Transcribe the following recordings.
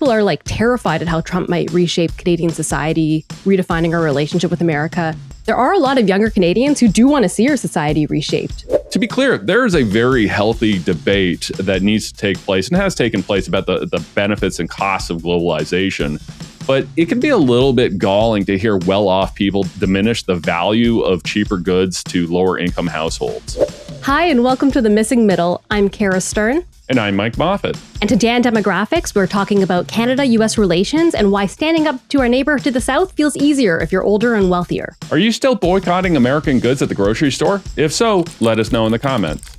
people are like terrified at how Trump might reshape Canadian society, redefining our relationship with America, there are a lot of younger Canadians who do want to see our society reshaped. To be clear, there is a very healthy debate that needs to take place and has taken place about the benefits and costs of globalization. But it can be a little bit galling to hear well-off people diminish the value of cheaper goods to lower-income households. Hi, and welcome to The Missing Middle. I'm Cara Stern. And I'm Mike Moffatt. And today on Demographics, we're talking about Canada-U.S. relations and why standing up to our neighbor to the south feels easier if you're older and wealthier. Are you still boycotting American goods at the grocery store? If so, let us know in the comments.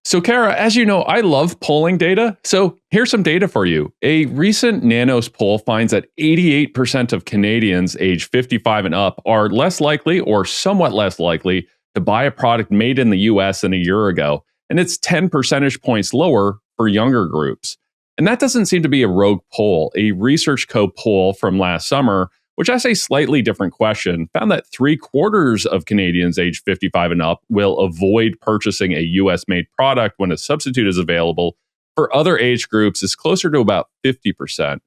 So, Cara, as you know, I love polling data. So here's some data for you. A recent Nanos poll finds that 88% of Canadians aged 55 and up are less likely or somewhat less likely to buy a product made in the U.S. than a year ago. And it's 10 percentage points lower for younger groups. And that doesn't seem to be a rogue poll. A Research Co. poll from last summer, which asked a slightly different question, found that 3/4 of Canadians aged 55 and up will avoid purchasing a U.S.-made product when a substitute is available. For other age groups, it's closer to about 50%.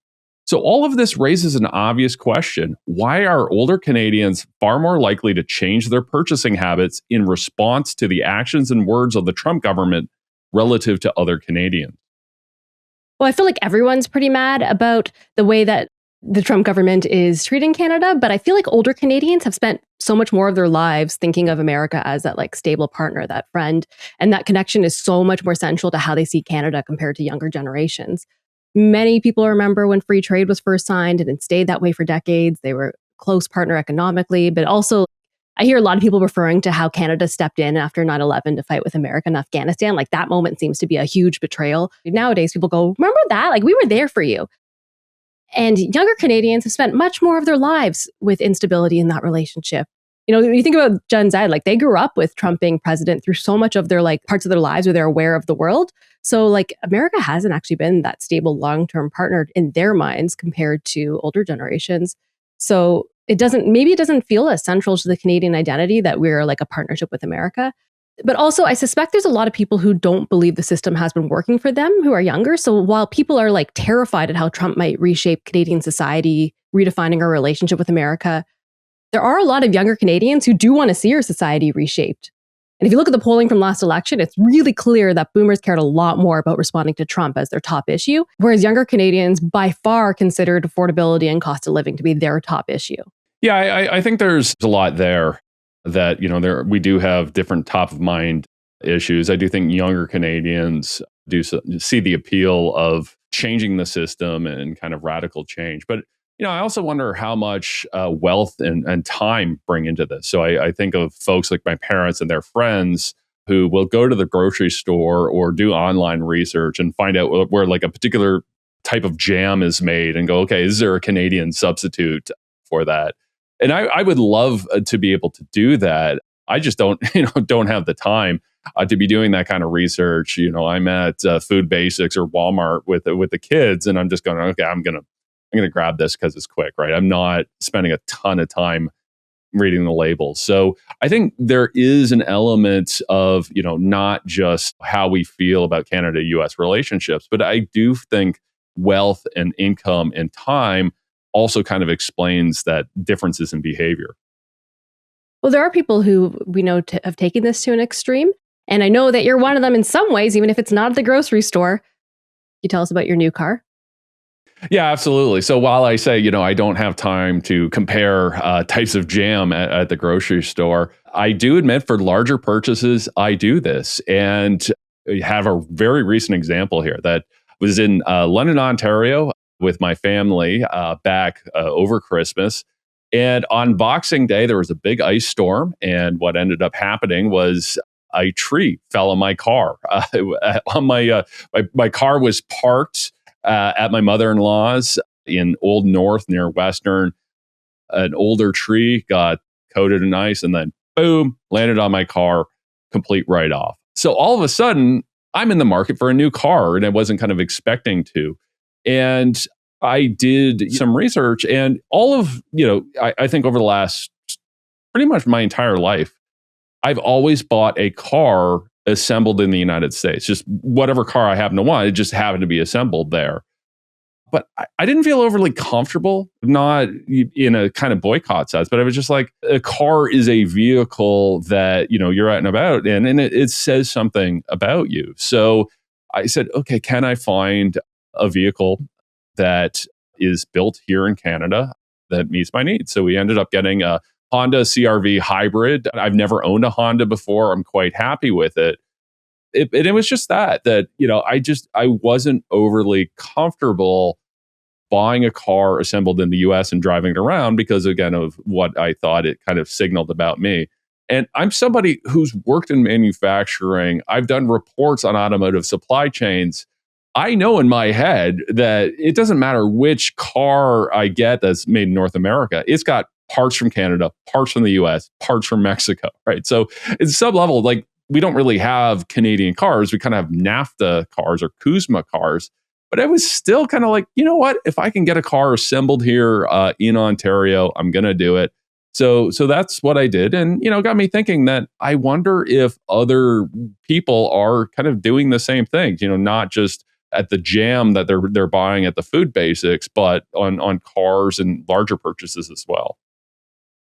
So all of this raises an obvious question. Why are older Canadians far more likely to change their purchasing habits in response to the actions and words of the Trump government relative to other Canadians? Well, I feel like everyone's pretty mad about the way that the Trump government is treating Canada, but I feel like older Canadians have spent so much more of their lives thinking of America as that like stable partner, that friend, and that connection is so much more central to how they see Canada compared to younger generations. Many people remember when free trade was first signed and it stayed that way for decades. They were a close partner economically, but also I hear a lot of people referring to how Canada stepped in after 9/11 to fight with America in Afghanistan. Like that moment seems to be a huge betrayal. Nowadays, people go, remember that? Like we were there for you. And younger Canadians have spent much more of their lives with instability in that relationship. You know, you think about Gen Z, like they grew up with Trump being president through so much of their like parts of their lives where they're aware of the world. So like America hasn't actually been that stable long-term partner in their minds compared to older generations. So maybe it doesn't feel as central to the Canadian identity that we're like a partnership with America. But also, I suspect there's a lot of people who don't believe the system has been working for them who are younger. So while people are like terrified at how Trump might reshape Canadian society, redefining our relationship with America, there are a lot of younger Canadians who do want to see our society reshaped. And if you look at the polling from last election, it's really clear that boomers cared a lot more about responding to Trump as their top issue, whereas younger Canadians by far considered affordability and cost of living to be their top issue. Yeah, I think there's a lot there that, you know, we do have different top of mind issues. I do think younger Canadians do see the appeal of changing the system and kind of radical change. But you know, I also wonder how much wealth and time bring into this. So I think of folks like my parents and their friends who will go to the grocery store or do online research and find out where like a particular type of jam is made and go, okay, is there a Canadian substitute for that? And I would love to be able to do that. I just don't have the time to be doing that kind of research. You know, I'm at Food Basics or Walmart with the kids, and I'm just going, okay, I'm gonna grab this because it's quick, right? I'm not spending a ton of time reading the labels. So I think there is an element of, you know, not just how we feel about Canada-U.S. relationships, but I do think wealth and income and time also kind of explains that differences in behavior. Well, there are people who we know have taken this to an extreme. And I know that you're one of them in some ways, even if it's not at the grocery store. Can you tell us about your new car? Yeah, absolutely. So while I say, you know, I don't have time to compare types of jam at the grocery store, I do admit for larger purchases, I do this. And I have a very recent example here that was in London, Ontario with my family back over Christmas. And on Boxing Day, there was a big ice storm. And what ended up happening was a tree fell on my car. My car was parked at my mother-in-law's in Old North near Western. An older tree got coated in ice and then boom, landed on my car, complete write-off. So all of a sudden, I'm in the market for a new car and I wasn't kind of expecting to. And I did some research and all of, you know, I think over the last pretty much my entire life, I've always bought a car assembled in the United States. Just whatever car I happen to want, it just happened to be assembled there. But I didn't feel overly comfortable, not in a kind of boycott sense, but I was just like, a car is a vehicle that, you're out and about in, and it says something about you. So I said, okay, can I find a vehicle that is built here in Canada that meets my needs? So we ended up getting a Honda CR-V hybrid. I've never owned a Honda before. I'm quite happy with it. It was just that I wasn't overly comfortable buying a car assembled in the US and driving it around because, again, of what I thought it kind of signaled about me. And I'm somebody who's worked in manufacturing. I've done reports on automotive supply chains. I know in my head that it doesn't matter which car I get that's made in North America. It's got parts from Canada, parts from the US, parts from Mexico, right? So it's some level, like, we don't really have Canadian cars. We kind of have NAFTA cars or CUSMA cars. But I was still kind of like, you know what? If I can get a car assembled here in Ontario, I'm going to do it. So that's what I did. And, got me thinking that I wonder if other people are kind of doing the same things, not just at the jam that they're buying at the food basics, but on cars and larger purchases as well.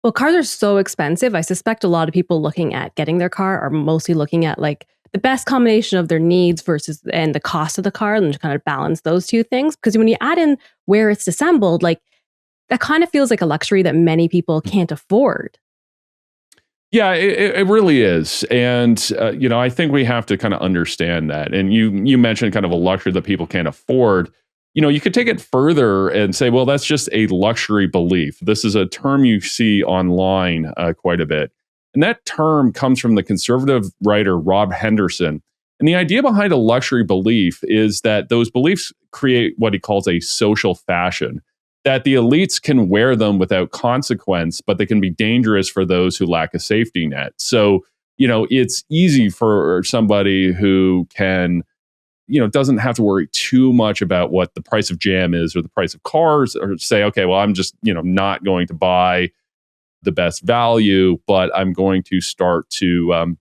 Well, cars are so expensive. I suspect a lot of people looking at getting their car are mostly looking at like the best combination of their needs versus and the cost of the car, and to kind of balance those two things. Because when you add in where it's assembled, like, that kind of feels like a luxury that many people can't afford. Yeah, it really is. And, I think we have to kind of understand that. And you mentioned kind of a luxury that people can't afford. You could take it further and say, well, that's just a luxury belief. This is a term you see online quite a bit. And that term comes from the conservative writer Rob Henderson. And the idea behind a luxury belief is that those beliefs create what he calls a social fashion, that the elites can wear them without consequence, but they can be dangerous for those who lack a safety net. So, it's easy for somebody who can, doesn't have to worry too much about what the price of jam is or the price of cars, or say, okay, well, I'm just, not going to buy the best value, but I'm going to start to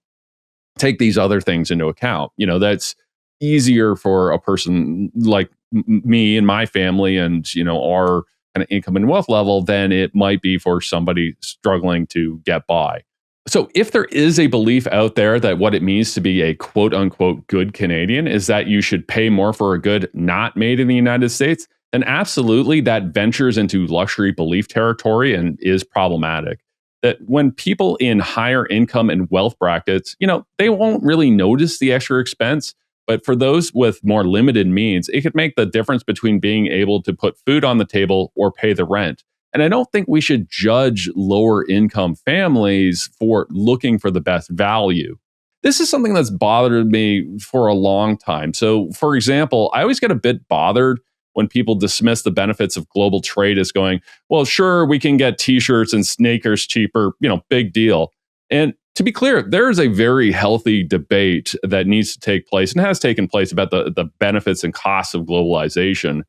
take these other things into account. That's easier for a person like me and my family and, our kind of income and wealth level than it might be for somebody struggling to get by. So if there is a belief out there that what it means to be a quote unquote good Canadian is that you should pay more for a good not made in the United States, then absolutely that ventures into luxury belief territory and is problematic. That when people in higher income and wealth brackets, they won't really notice the extra expense. But for those with more limited means, it could make the difference between being able to put food on the table or pay the rent. And I don't think we should judge lower income families for looking for the best value. This is something that's bothered me for a long time. So, for example, I always get a bit bothered when people dismiss the benefits of global trade as going, well, sure, we can get t-shirts and sneakers cheaper, big deal. And to be clear, there is a very healthy debate that needs to take place and has taken place about the benefits and costs of globalization.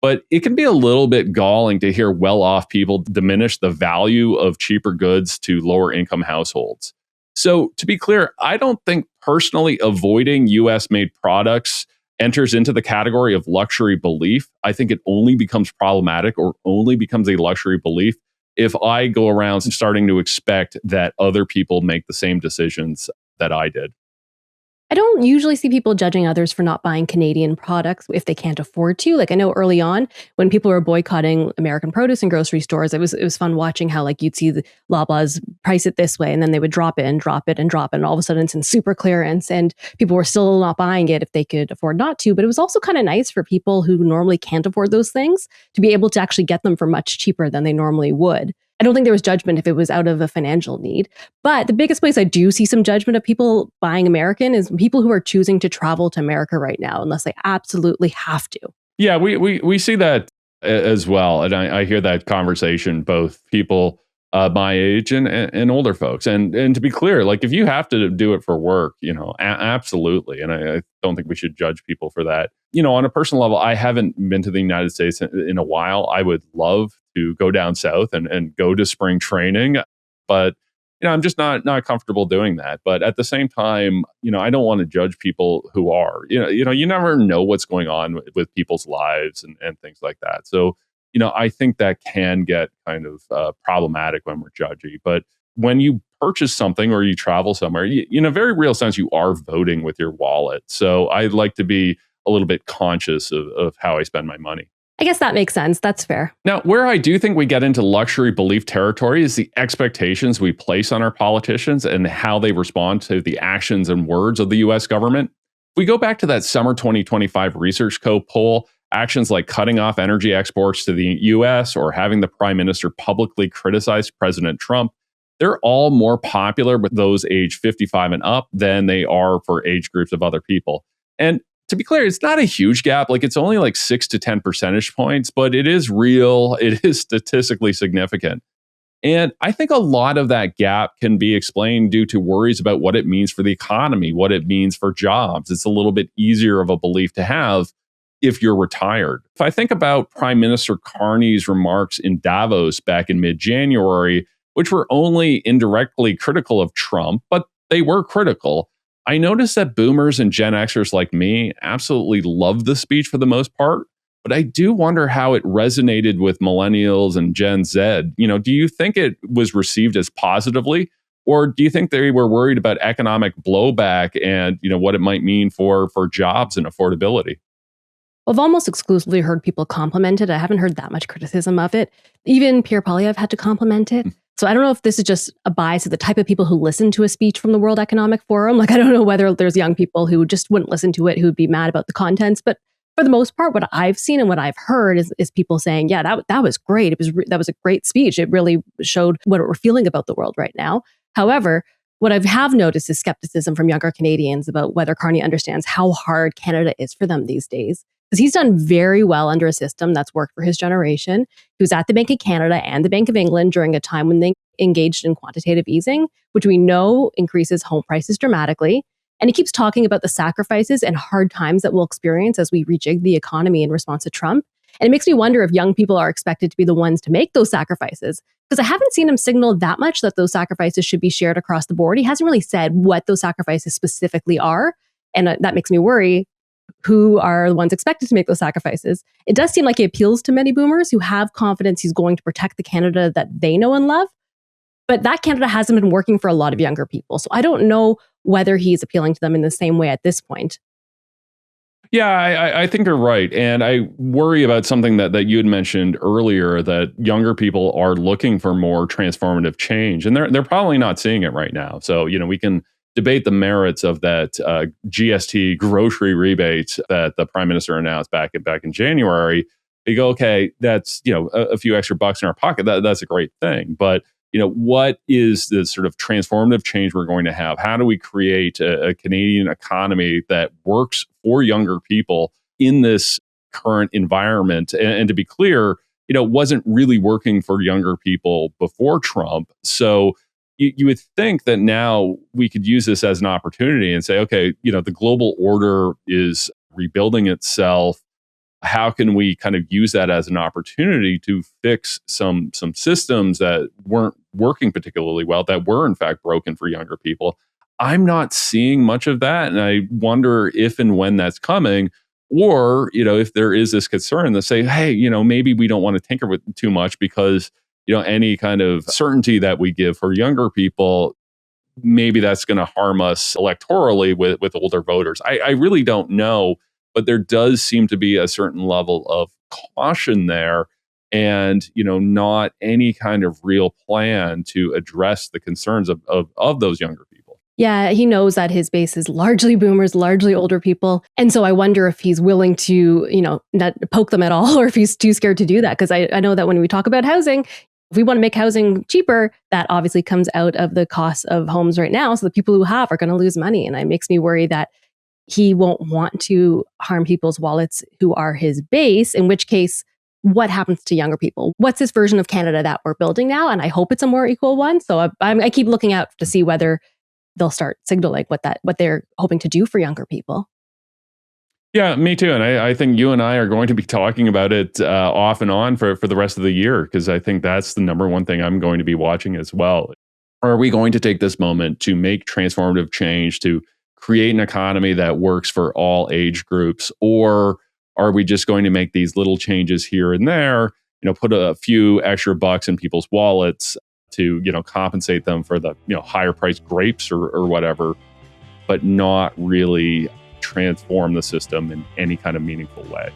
But it can be a little bit galling to hear well-off people diminish the value of cheaper goods to lower income households. So to be clear, I don't think personally avoiding US-made products enters into the category of luxury belief. I think it only becomes problematic or only becomes a luxury belief if I go around starting to expect that other people make the same decisions that I did. I don't usually see people judging others for not buying Canadian products if they can't afford to. Like, I know early on when people were boycotting American produce in grocery stores, it was fun watching how, like, you'd see the Loblaws price it this way, and then they would drop it and drop it and drop it, and all of a sudden it's in super clearance, and people were still not buying it if they could afford not to. But it was also kind of nice for people who normally can't afford those things to be able to actually get them for much cheaper than they normally would. I don't think there was judgment if it was out of a financial need. But the biggest place I do see some judgment of people buying American is people who are choosing to travel to America right now, unless they absolutely have to. Yeah, we see that as well. And I hear that conversation, both people my age and older folks. And to be clear, like, if you have to do it for work, absolutely. And I don't think we should judge people for that. On a personal level, I haven't been to the United States in a while. I would love to go down south and go to spring training. But I'm just not comfortable doing that. But at the same time, I don't want to judge people who are. You never know what's going on with people's lives and things like that. So, I think that can get kind of problematic when we're judgy. But when you purchase something or you travel somewhere, in a very real sense, you are voting with your wallet. So I like to be a little bit conscious of how I spend my money. I guess that makes sense. That's fair. Now, where I do think we get into luxury belief territory is the expectations we place on our politicians and how they respond to the actions and words of the US government. If we go back to that summer 2025 Research Co. poll, actions like cutting off energy exports to the US or having the prime minister publicly criticize President Trump, they're all more popular with those age 55 and up than they are for age groups of other people. And to be clear, it's not a huge gap. Like it's only like 6 to 10 percentage points, but it is real. It is statistically significant. And I think a lot of that gap can be explained due to worries about what it means for the economy, what it means for jobs. It's a little bit easier of a belief to have if you're retired. If I think about Prime Minister Carney's remarks in Davos back in mid-January, which were only indirectly critical of Trump, but they were critical, I noticed that boomers and Gen Xers like me absolutely loved the speech for the most part, but I do wonder how it resonated with millennials and Gen Z. Do you think it was received as positively, or do you think they were worried about economic blowback and, what it might mean for jobs and affordability? Well, I've almost exclusively heard people compliment it. I haven't heard that much criticism of it. Even Pierre Poilievre had to compliment it. So I don't know if this is just a bias of the type of people who listen to a speech from the World Economic Forum. Like, I don't know whether there's young people who just wouldn't listen to it, who would be mad about the contents. But for the most part, what I've seen and what I've heard is people saying, yeah, that was great. That was a great speech. It really showed what we're feeling about the world right now. However, what I have noticed is skepticism from younger Canadians about whether Carney understands how hard Canada is for them these days. Because he's done very well under a system that's worked for his generation. He was at the Bank of Canada and the Bank of England during a time when they engaged in quantitative easing, which we know increases home prices dramatically. And he keeps talking about the sacrifices and hard times that we'll experience as we rejig the economy in response to Trump. And it makes me wonder if young people are expected to be the ones to make those sacrifices. Because I haven't seen him signal that much that those sacrifices should be shared across the board. He hasn't really said what those sacrifices specifically are. And that makes me worry who are the ones expected to make those sacrifices. It does seem like he appeals to many boomers who have confidence he's going to protect the Canada that they know and love. But that Canada hasn't been working for a lot of younger people. So I don't know whether he's appealing to them in the same way at this point. Yeah, I think you're right. And I worry about something that you had mentioned earlier, that younger people are looking for more transformative change. And they're probably not seeing it right now. So, we can debate the merits of that GST grocery rebate that the prime minister announced back in January. You go, okay, that's a few extra bucks in our pocket. That's a great thing, but what is the sort of transformative change we're going to have? How do we create a Canadian economy that works for younger people in this current environment? And to be clear, wasn't really working for younger people before Trump. So you would think that now we could use this as an opportunity and say, okay, the global order is rebuilding itself. How can we kind of use that as an opportunity to fix some systems that weren't working particularly well, that were in fact broken for younger people? I'm not seeing much of that. And I wonder if and when that's coming, or, if there is this concern that say, hey, maybe we don't want to tinker with too much because, any kind of certainty that we give for younger people, maybe that's going to harm us electorally with older voters. I really don't know. But there does seem to be a certain level of caution there and, not any kind of real plan to address the concerns of those younger people. Yeah, he knows that his base is largely boomers, largely older people. And so I wonder if he's willing to, not poke them at all, or if he's too scared to do that. Because I know that when we talk about housing, if we want to make housing cheaper, that obviously comes out of the cost of homes right now. So the people who have are going to lose money. And it makes me worry that he won't want to harm people's wallets who are his base, in which case, what happens to younger people? What's this version of Canada that we're building now? And I hope it's a more equal one. So I keep looking out to see whether they'll start signaling what they're hoping to do for younger people. Yeah, me too. And I think you and I are going to be talking about it off and on for the rest of the year, because I think that's the number one thing I'm going to be watching as well. Or are we going to take this moment to make transformative change, to create an economy that works for all age groups? Or are we just going to make these little changes here and there, put a few extra bucks in people's wallets to, compensate them for the, higher priced grapes or whatever, but not really transform the system in any kind of meaningful way?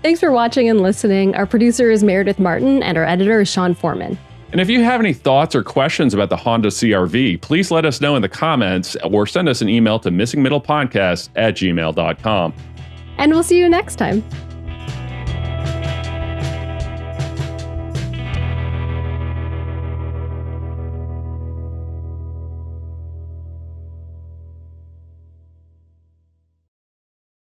Thanks for watching and listening. Our producer is Meredith Martin, and our editor is Sean Foreman. And if you have any thoughts or questions about the Honda CR-V, please let us know in the comments or send us an email to missingmiddlepodcast@gmail.com. And we'll see you next time.